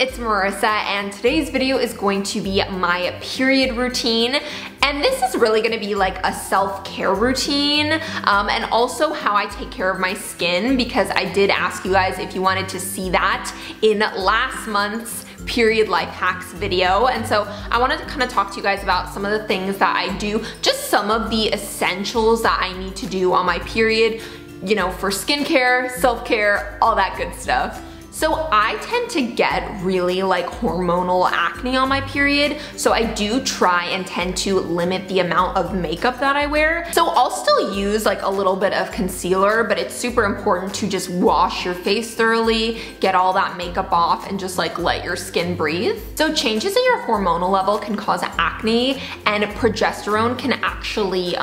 it's Marissa, and today's video is going to be my period routine. And this is really gonna be like a self-care routine, and also how I take care of my skin, because I did ask you guys if you wanted to see that in last month's period life hacks video. And so I wanted to kind of talk to you guys about some of the things that I do, just some of the essentials that I need to do on my period, you know, for skincare, self-care, all that good stuff. So I tend to get really like hormonal acne on my period, so I do try and tend to limit the amount of makeup that I wear. So I'll still use like a little bit of concealer, but it's super important to just wash your face thoroughly, get all that makeup off, and just like let your skin breathe. So changes in your hormonal level can cause acne, and progesterone can actually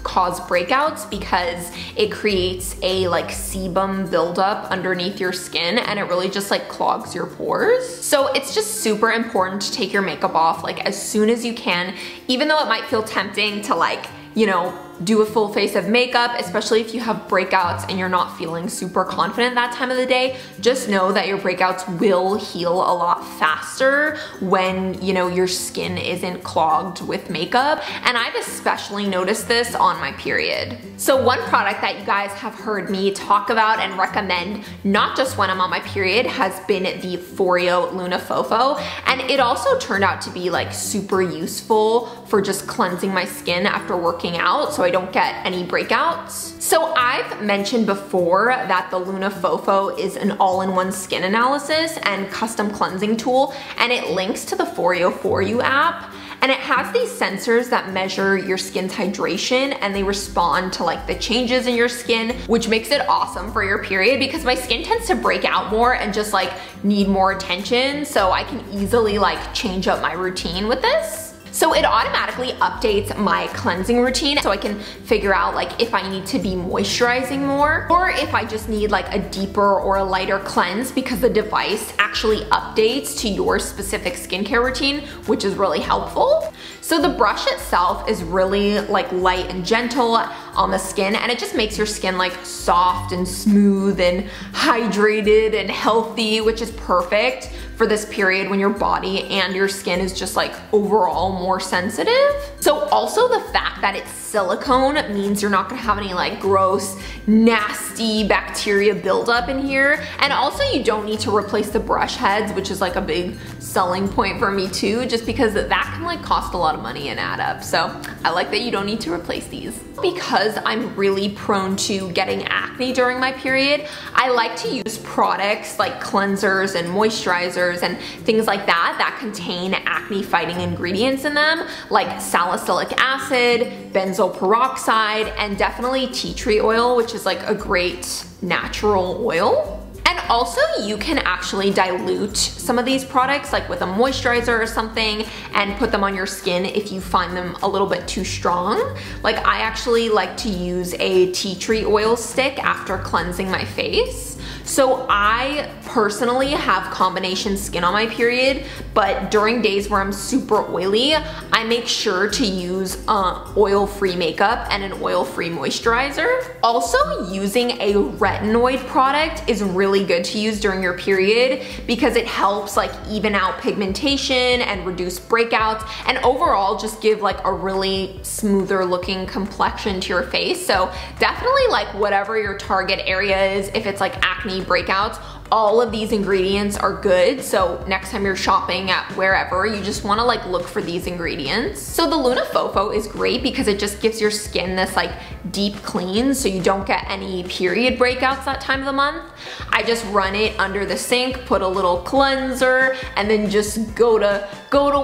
cause breakouts because it creates a like sebum buildup underneath your skin, and it really just like clogs your pores. So it's just super important to take your makeup off like as soon as you can, even though it might feel tempting to like, you know, do a full face of makeup, especially if you have breakouts and you're not feeling super confident that time of the day. Just know that your breakouts will heal a lot faster when, you know, your skin isn't clogged with makeup. And I've especially noticed this on my period. So one product that you guys have heard me talk about and recommend, not just when I'm on my period, has been the Foreo Luna Fofo. And it also turned out to be like super useful for just cleansing my skin after working out, so I don't get any breakouts. So I've mentioned before that the Luna Fofo is an all-in-one skin analysis and custom cleansing tool, and it links to the Foreo For You app. And it has these sensors that measure your skin's hydration, and they respond to like the changes in your skin, which makes it awesome for your period because my skin tends to break out more and just like need more attention. So I can easily like change up my routine with this. So it automatically updates my cleansing routine, so I can figure out like if I need to be moisturizing more or if I just need like a deeper or a lighter cleanse, because the device actually updates to your specific skincare routine, which is really helpful. So the brush itself is really like light and gentle on the skin, and it just makes your skin like soft and smooth and hydrated and healthy, which is perfect for this period when your body and your skin is just like overall more sensitive. So also the fact that it's silicone means you're not gonna have any like gross, nasty bacteria buildup in here. And also you don't need to replace the brush heads, which is like a big selling point for me too, just because that can like cost a lot of money and add up. So I like that you don't need to replace these. Because I'm really prone to getting acne during my period, I like to use products like cleansers and moisturizers and things like that contain acne fighting ingredients in them, like salicylic acid, benzoyl peroxide, and definitely tea tree oil, which is like a great natural oil. And also you can actually dilute some of these products like with a moisturizer or something and put them on your skin if you find them a little bit too strong. Like I actually like to use a tea tree oil stick after cleansing my face. So I personally have combination skin on my period, but during days where I'm super oily, I make sure to use oil-free makeup and an oil-free moisturizer. Also, using a retinoid product is really good to use during your period because it helps like even out pigmentation and reduce breakouts, and overall just give like a really smoother looking complexion to your face. So definitely like whatever your target area is, if it's like acne, breakouts, all of these ingredients are good. So next time you're shopping at wherever, you just wanna like look for these ingredients. So the Luna Fofo is great because it just gives your skin this like deep clean, so you don't get any period breakouts that time of the month. I just run it under the sink, put a little cleanser, and then just go to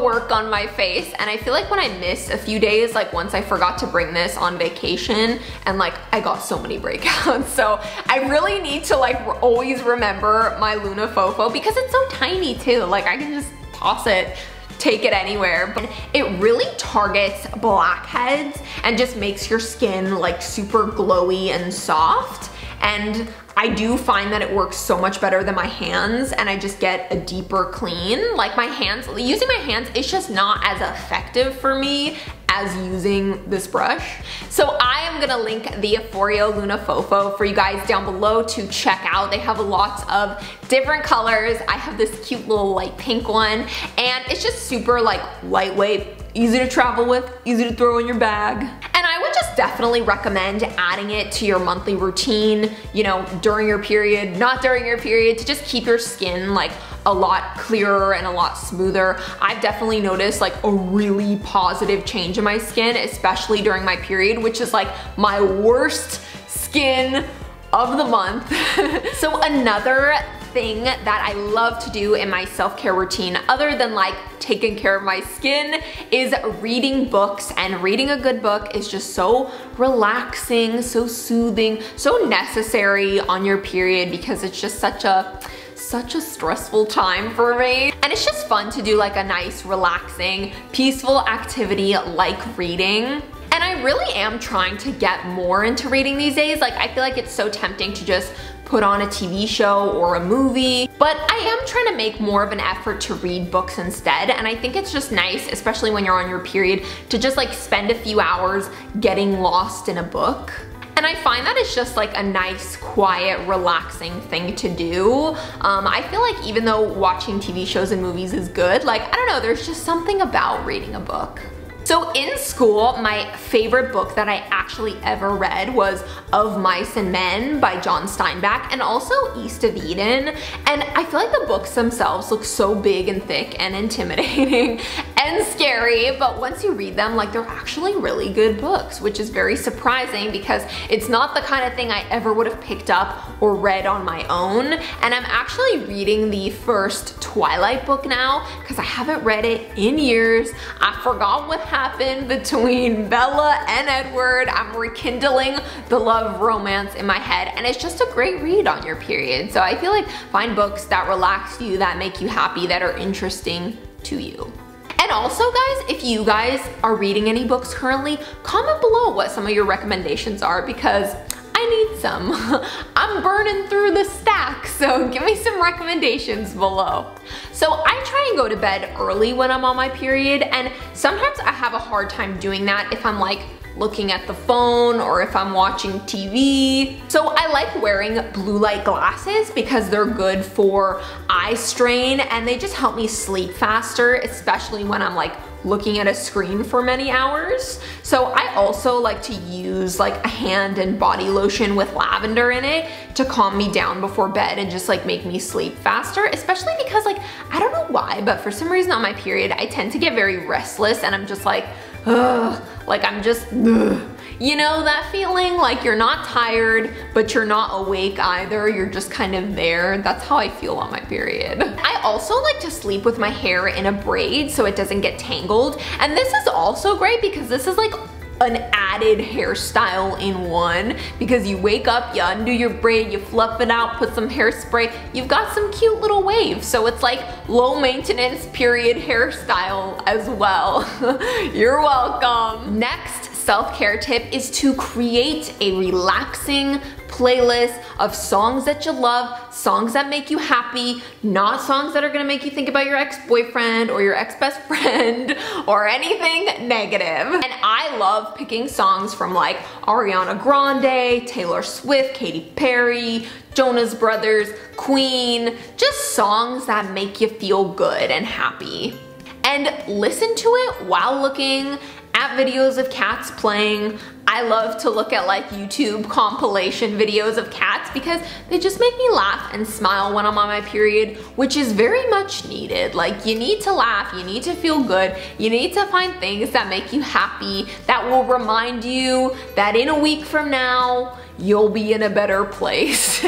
work on my face. And I feel like when I miss a few days, like once I forgot to bring this on vacation, and like I got so many breakouts. So I really need to like always remember my Luna Fofo because it's so tiny too. Like I can just toss it, take it anywhere. But it really targets blackheads and just makes your skin like super glowy and soft. And I do find that it works so much better than my hands, and I just get a deeper clean. Like my hands, using my hands, it's just not as effective for me as using this brush. So I am gonna link the Foreo Luna Fofo for you guys down below to check out. They have lots of different colors. I have this cute little light pink one, and it's just super like lightweight, easy to travel with, easy to throw in your bag. And I would just definitely recommend adding it to your monthly routine, you know, during your period, not during your period, to just keep your skin like a lot clearer and a lot smoother. I've definitely noticed like a really positive change in my skin, especially during my period, which is like my worst skin of the month. So another thing that I love to do in my self-care routine, other than like taking care of my skin, is reading books. And reading a good book is just so relaxing, so soothing, so necessary on your period, because it's just such a stressful time for me. And it's just fun to do like a nice, relaxing, peaceful activity like reading. And I really am trying to get more into reading these days. Like, I feel like it's so tempting to just put on a TV show or a movie, but I am trying to make more of an effort to read books instead. And I think it's just nice, especially when you're on your period, to just like spend a few hours getting lost in a book. And I find that it's just like a nice, quiet, relaxing thing to do. I feel like even though watching TV shows and movies is good, like, I don't know, there's just something about reading a book. So in school, my favorite book that I actually ever read was Of Mice and Men by John Steinbeck, and also East of Eden. And I feel like the books themselves look so big and thick and intimidating and scary, but once you read them, like, they're actually really good books, which is very surprising because it's not the kind of thing I ever would have picked up or read on my own. And I'm actually reading the first Twilight book now because I haven't read it in years. I forgot what happened between Bella and Edward. I'm rekindling the love romance in my head, and it's just a great read on your period. So I feel like find books that relax you, that make you happy, that are interesting to you. And also, guys, if you guys are reading any books currently, comment below what some of your recommendations are, because I need some. I'm burning through the stack, so give me some recommendations below. So I try and go to bed early when I'm on my period, and sometimes I have a hard time doing that if I'm like looking at the phone or if I'm watching TV. So I like wearing blue light glasses because they're good for eye strain, and they just help me sleep faster, especially when I'm like looking at a screen for many hours. So I also like to use like a hand and body lotion with lavender in it to calm me down before bed and just like make me sleep faster, especially because like, I don't know why, but for some reason on my period, I tend to get very restless, and I'm just like, ugh, like I'm just, ugh. You know that feeling? Like you're not tired, but you're not awake either. You're just kind of there. That's how I feel on my period. I also like to sleep with my hair in a braid so it doesn't get tangled. And this is also great because this is like an added hairstyle in one, because you wake up, you undo your braid, you fluff it out, put some hairspray, you've got some cute little waves. So it's like low maintenance period hairstyle as well. You're welcome. Next self-care tip is to create a relaxing playlist of songs that you love, songs that make you happy, not songs that are gonna make you think about your ex-boyfriend or your ex-best friend or anything negative. And I love picking songs from like Ariana Grande, Taylor Swift, Katy Perry, Jonas Brothers, Queen, just songs that make you feel good and happy. And listen to it while looking at videos of cats playing. I love to look at like YouTube compilation videos of cats because they just make me laugh and smile when I'm on my period, which is very much needed. Like, you need to laugh, you need to feel good, you need to find things that make you happy, that will remind you that in a week from now, you'll be in a better place.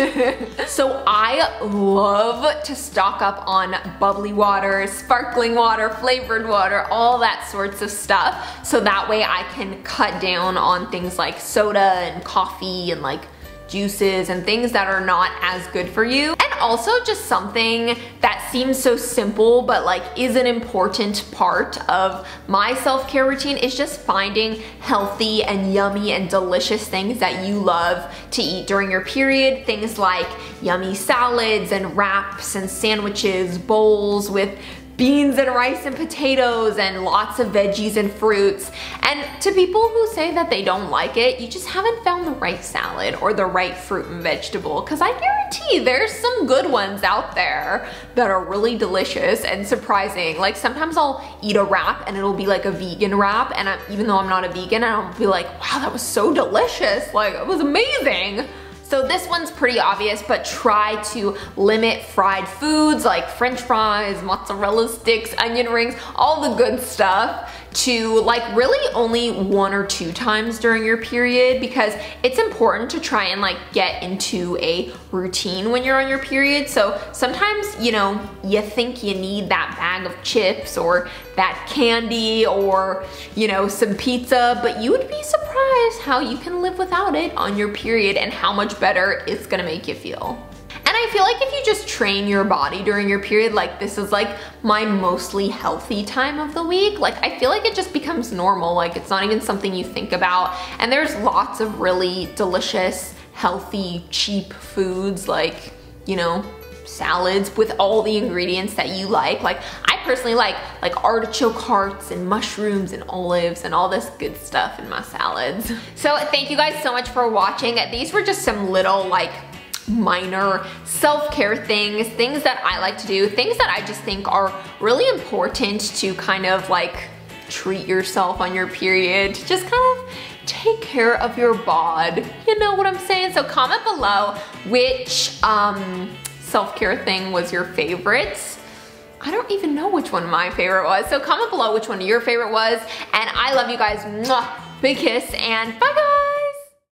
So I love to stock up on bubbly water, sparkling water, flavored water, all that sorts of stuff. So that way I can cut down on things like soda and coffee and like juices and things that are not as good for you. And also just something that seems so simple but like is an important part of my self-care routine is just finding healthy and yummy and delicious things that you love to eat during your period. Things like yummy salads and wraps and sandwiches, bowls with beans and rice and potatoes and lots of veggies and fruits. And to people who say that they don't like it, you just haven't found the right salad or the right fruit and vegetable, because I guarantee there's some good ones out there that are really delicious and surprising. Like sometimes I'll eat a wrap and it'll be like a vegan wrap, and even though I'm not a vegan, I'll be like, wow, that was so delicious. Like it was amazing. So this one's pretty obvious, but try to limit fried foods like French fries, mozzarella sticks, onion rings, all the good stuff, to like really only 1 or 2 times during your period, because it's important to try and like get into a routine when you're on your period. So sometimes, you know, you think you need that bag of chips or that candy or, you know, some pizza, but you would be surprised how you can live without it on your period and how much better it's gonna make you feel. And I feel like if you just train your body during your period, like this is like my mostly healthy time of the week, like I feel like it just becomes normal. Like it's not even something you think about. And there's lots of really delicious, healthy, cheap foods, like, you know, salads with all the ingredients that you like. Like I personally like artichoke hearts and mushrooms and olives and all this good stuff in my salads. So thank you guys so much for watching. These were just some little like minor self-care things that I like to do, things that I just think are really important to kind of like treat yourself on your period, to just kind of take care of your bod. You know what I'm saying? So comment below which self-care thing was your favorite. I don't even know which one my favorite was. So comment below which one your favorite was. And I love you guys. Mwah. Big kiss and bye guys.